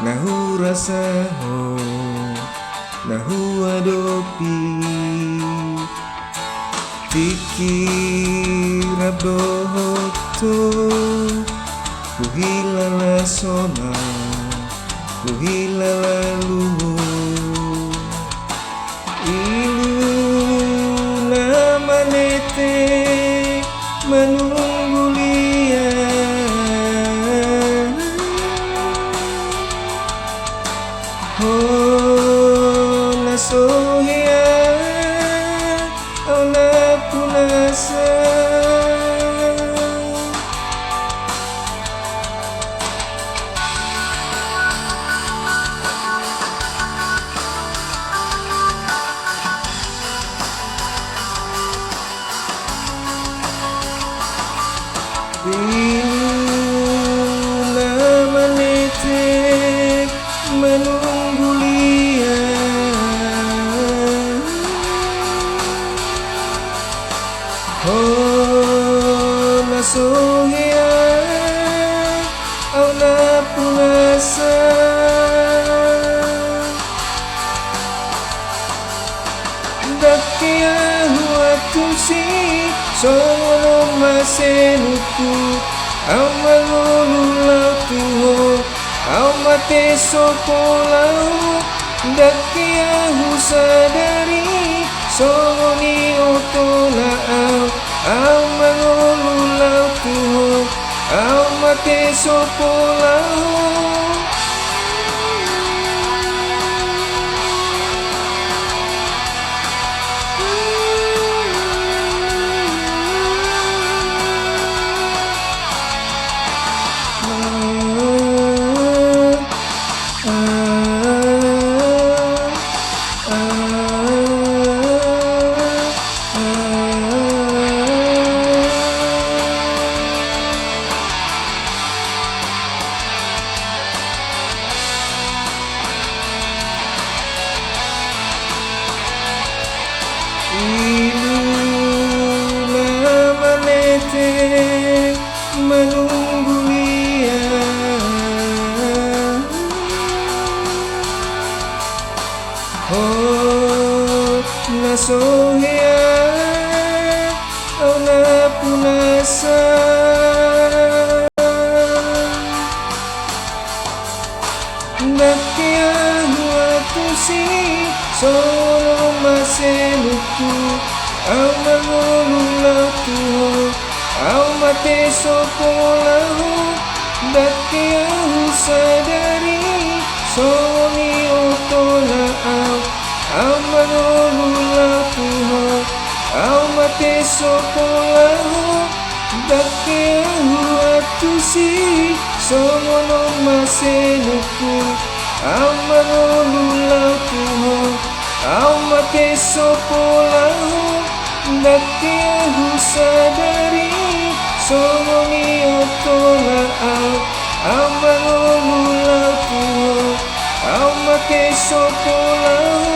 nahu rasa ho nahu adopi pikir abdohoto kuhilala sona kuhilala luhu iluna manete menunggu lia oh la sohia oh la punasa Bila meniti menunggu lia oh la sohia oh la punasa dakia waktu si solo masenuku au malululau tuho au mate sopolau dakia husadari solo ni otola au malululau tuho au mate sopolau Iluna manete menunggu lia oh la sohia oh la punasa dakia waktu si solo masenuku au malululau tuho au mate sopolahu dakia husadari soni otola au malululau tuho au mate sopolahu dakia waktu si solo masenuku au malululau tuho au mate sopolahu dakia husadari solo ni otola au malululau tuho au mate sopolahu